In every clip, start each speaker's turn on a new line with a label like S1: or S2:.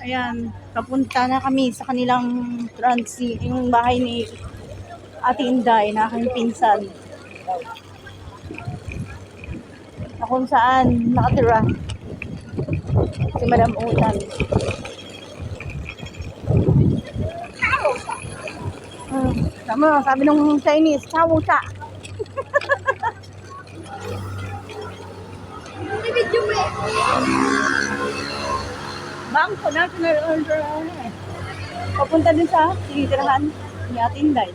S1: Ayan, papunta na kami sa kanilang yung bahay ni Ate Inday, na aking pinsan. Na kung saan nakatira si Madam Utan. Tama, sabi ng Chinese, chow cha. Bangko National Order. Papunta din sa tinitirahan ni Ate Inday.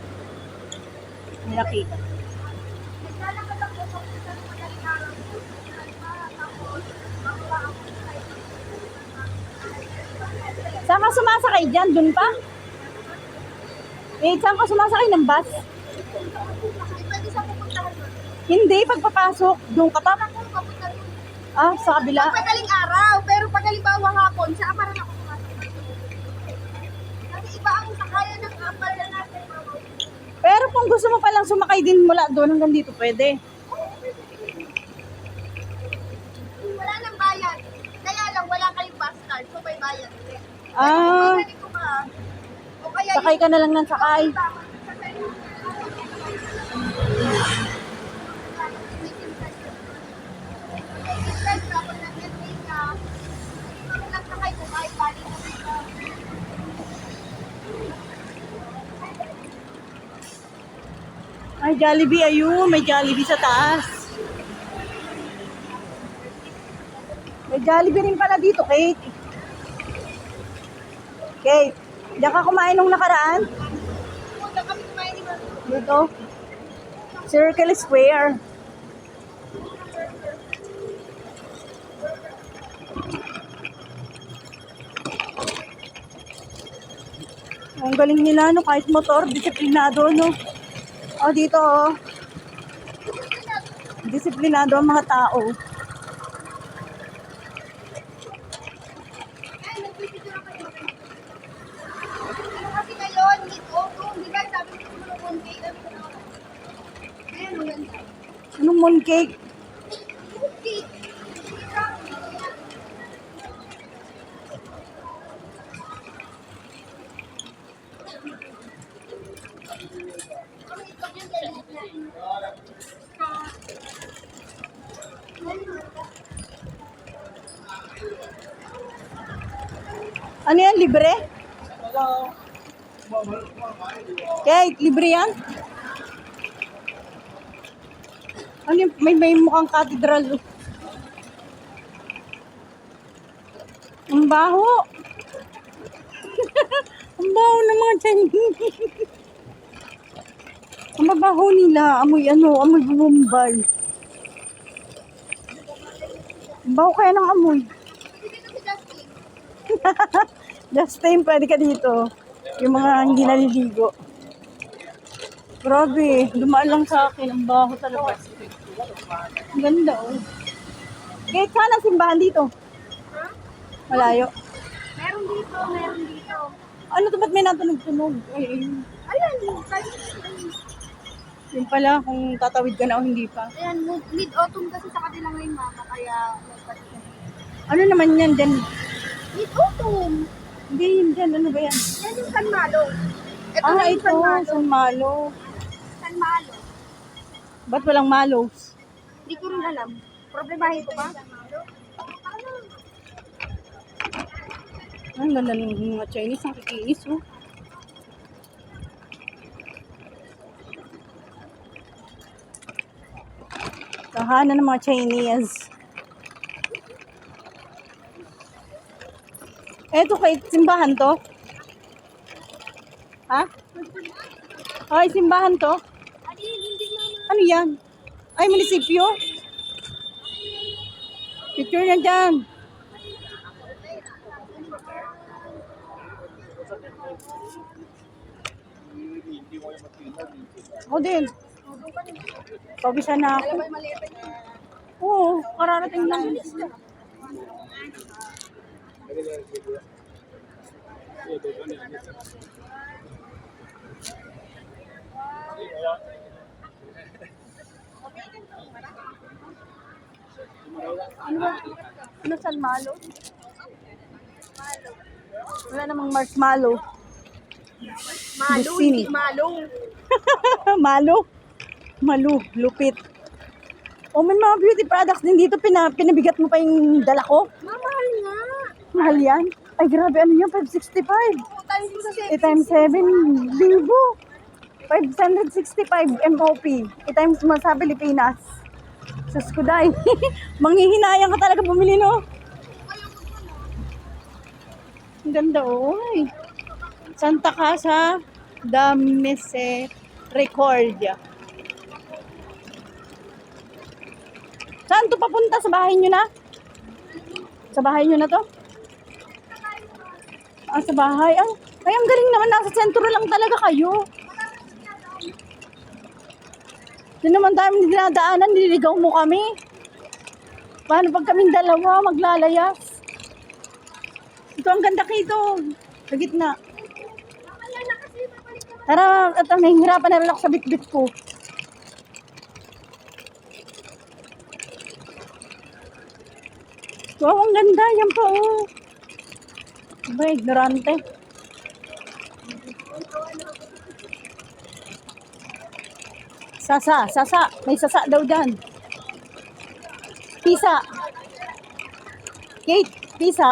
S1: Malaki. Saan ka sumasakay dyan? Doon pa? Saan ka sumasakay ng bus? Hindi, pagpapasok. Doon ka pa? Sa kabila?
S2: Pagaling araw, pero pag halimbawa hapon, sa aparan ako sumasakay. Kasi iba ang sakayan ng aparan natin.
S1: Pero kung gusto mo palang sumakay din mula doon hanggang dito, pwede.
S2: Wala nang bayad. Kaya lang, wala kayong bus card, so may bayad. O kaya
S1: Sakay ka na lang ng sakay. Ay, Jollibee, ayun. May Jollibee sa taas. May Jollibee rin pala dito, Kate. Kate, diyan ka kumain nung nakaraan? Dito. Circle Square. Ang galing nila, no? Kahit motor, disiplinado, no? Dito, disiplinado ang mga tao.
S2: Kasi ngayon, mid-autumn, di ba? Sabi ko ng mooncake.
S1: Anong mooncake?
S2: Mooncake.
S1: Ano yan? Libre? Kate, libre yan? Ano yung, may mukhang cathedral. Ang baho. Ang baho ng mga Chinese. Ang mabaho nila. Amoy amoy bumbal. Ang baho kaya ng amoy. Just time, pwede ka dito. Yung mga hindi naliligo. Grabe, dumaan lang sa akin. Ang baho talaga. Ang ganda, oh. Kahit saan ang simbahan dito? Malayo.
S2: Meron dito.
S1: Ano to, ba't may natunog-tunog?
S2: Ayan,
S1: Yun pala, kung tatawid ka na o hindi pa.
S2: ayan, mid-autumn kasi sa kanila ngayon, mama, kaya may pati.
S1: Ano naman yan din?
S2: Mid-autumn.
S1: Hindi, yun dyan. Ano ba yan?
S2: Yan yung San Malo. Ito na yung
S1: Ito, San Malo.
S2: San Malo.
S1: Ba't walang malos?
S2: Hindi ko rin alam. Problemahin ko ba?
S1: Ang ganda ng mga Chinese, ang kikinis, oh. Tahanan ng mga Chinese. Eto, kay simbahan to? Ha? Ay, simbahan to? Ano yan? Ay, munisipyo? Picture na dyan. Ako din. Pabisan na ako. Oo, kararating lang. Ano ba? Ano San Malo? Wala namang marshmallow.
S2: Malo,
S1: Busini.
S2: hindi malong.
S1: Malo. Malu. Lupit. Oh, may mga beauty products din dito. Pinabigat mo pa yung dala ko.
S2: Mamahal nga.
S1: Mahal yan. Ay, grabe. Ano yan? 565.
S2: Times mo sa
S1: 8 times 7, libo. 565 MOP. 8 times mo sa Pilipinas. Sus ko dahil. Manghihinayang ka talaga bumili, no? Ang ganda, oy. Santa Casa da Misericordia. Saan to papunta? Sa bahay nyo na? Sa bahay nyo na to? Ah, sa bahay. Ay, ang galing naman. Nasa sentro lang talaga kayo. Yun naman tayo dinadaanan. Nililigaw mo kami. Paano pag kaming dalawa maglalayas? Ito ang ganda kito. Sa gitna. Tara, at nahihirapan na rin ako sa bit-bit ko. Wow, ang ganda. Yan pa, oh. Ba, ignorante. Sasa. May sasa daw dyan. Pizza. Kate, pizza.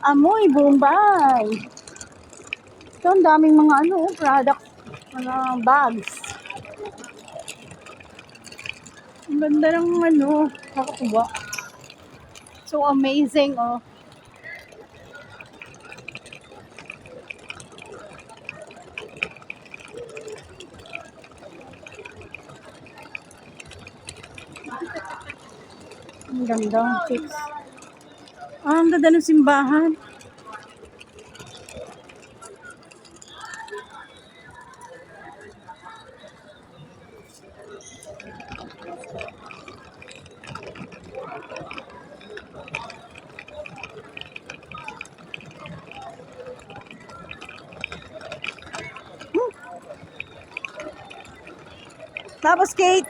S1: Amoy, Bombay. Ito, ang daming mga product, mga bags. Ang ganda ng kakakuha. So amazing, oh. Ang ganda, chicks. Ang ganda ng simbahan. Tapos, Kate,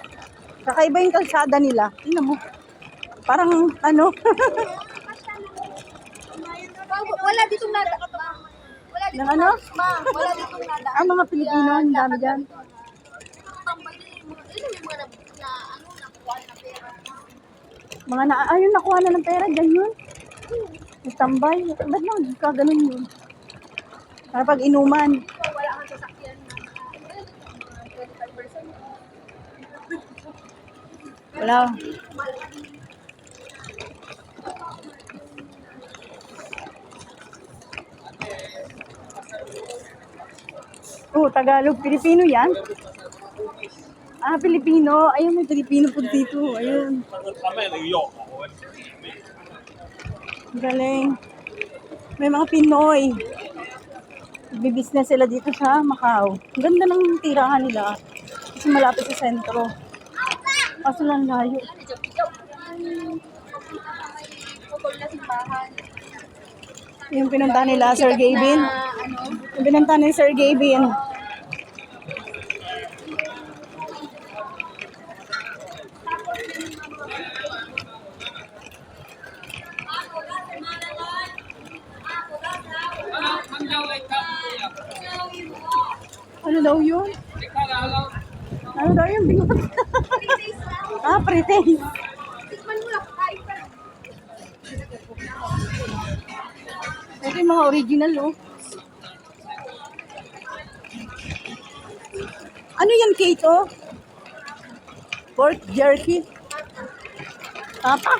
S1: kakaiba yung kalsada nila. Tingnan mo. Parang,
S2: Wala ditong nada. Wala
S1: ng
S2: ditong
S1: ano?
S2: Wala ditong nada.
S1: Ang mga Pilipino, ang dami dyan. Ayun, nakuha na ng pera, ganyan. Nagtambay. Ba't lang, kaganon yun? Para pag inuman.
S2: Wala kang sasakyan na 25%.
S1: Wala. Oh, Tagalog. Pilipino yan? Ah, Pilipino. Ayun, may Pilipino po dito. Ayun. Galing. May mga Pinoy. Nagbi-business sila dito sa Macau. Ang ganda ng tirahan nila. Kasi malapit sa sentro. Kaso lang layo. Yung pinunta nila, Sir Gavin. Yung pinunta ni Sir Gavin. Ano daw yun? Ano daw yun? Bingot. Ah, pre-taste.
S2: Tikman mo lang, kain pa.
S1: Ito yung mga original, oh. Ano yan, Kate, oh? Pork jerky. Tapa.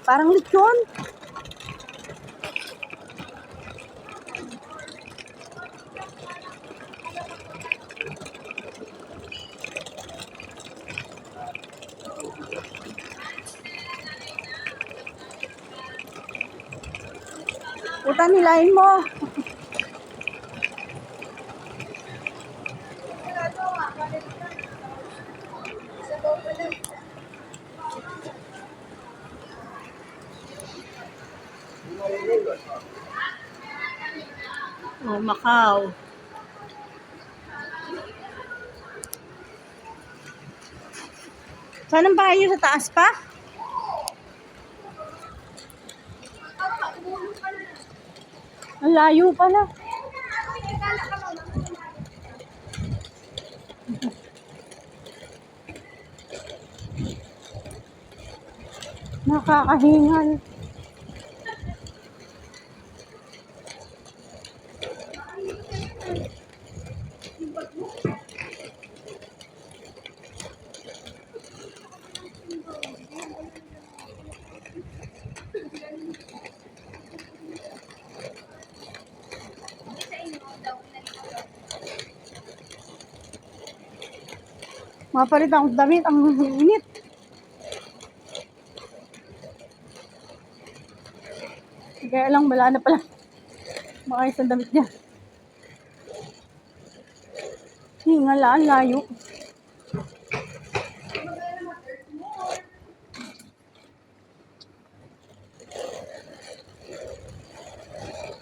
S1: Parang lechon. Puta, nilain mo. Oh, Macau. Saan ang bahay niyo, sa taas pa? Ang layo pala. Nakakahingal. Mapalit akong damit, ang init. Kaya lang, wala na pala. Baka isang damit niya. Hingalaan, layo.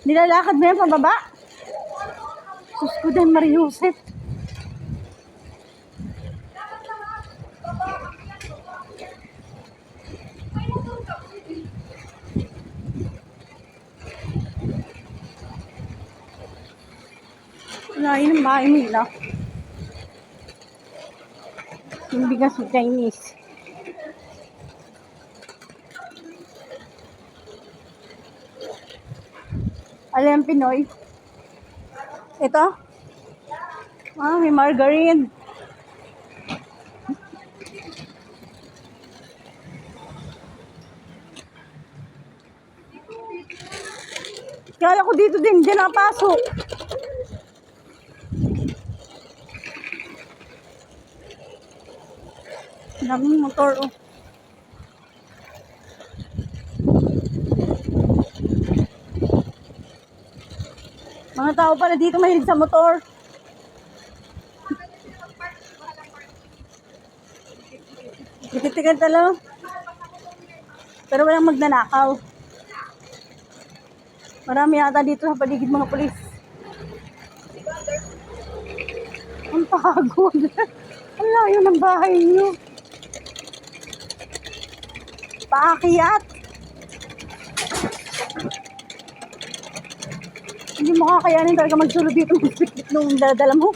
S1: Nilalakad mo yan pababa? Sus ko din, Mariusep. Layo ng bahay nila. Yung bigas ng Chinese. Alam yung Pinoy? Ito? Ah, may margarine. Kala ko dito din, dyan napasok. Daming motor, oh. Mga tao pala dito mahilig sa motor. Tikit-tikit talaga. Pero walang magnanakaw. Marami yata dito sa paligid mga pulis. Ang pagod. Ang layo ng bahay niyo. Paakyat. Hindi mo kakayanin talaga magsulod dito nung daladala mo.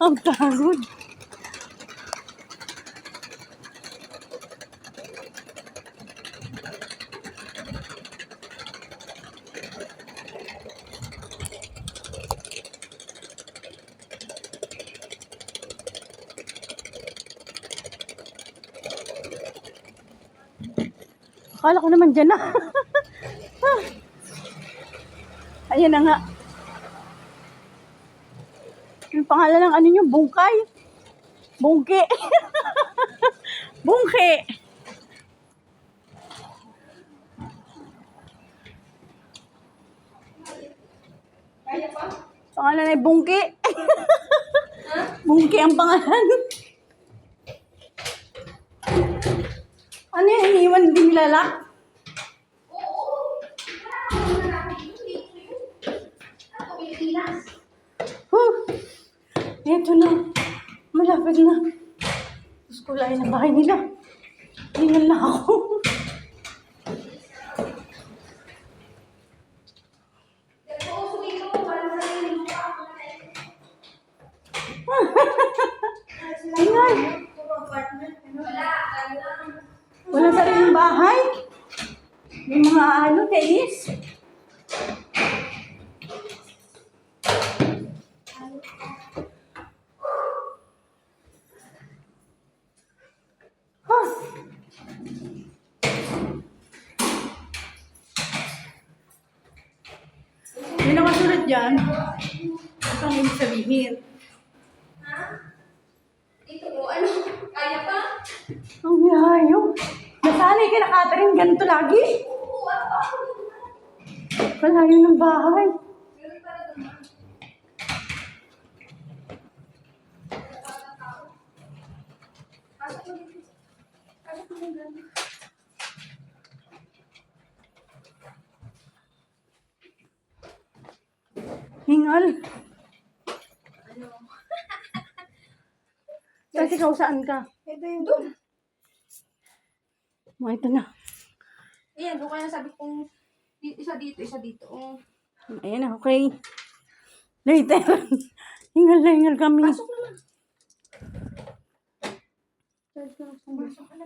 S1: Ang pagod. Akala ko naman dyan na. Ayan na nga. Yung pangalan ng ano nyo, bungkay. Bungke. Bungke. Pangalan ay bungke. Bungke ang pangalan. Ano yan, iniwan din nilalak? Ito na. Malapit na. Tapos kulay na bahay nila. Hingal na ako. Hingal. Wala sariling bahay. May mga ano, tennis. May nakasulat dyan. Ito ang ibig sabihin.
S2: Ito po, ano? Kaya pa?
S1: Ang layo. Nasanay ka na, Catherine, ganito lagi.
S2: Oo, ano pa ako?
S1: Kalayo ng bahay.
S2: Meron pa rin
S1: Hingal.
S2: Ano?
S1: Kasi ikaw saan ka?
S2: Ito yung doon.
S1: Oh, ito na.
S2: Ayan, doon kaya sabi kong isa dito, isa dito. Oh.
S1: Ayan na, okay. Later. Hingal na hingal kami.
S2: Pasok naman. Pasok na.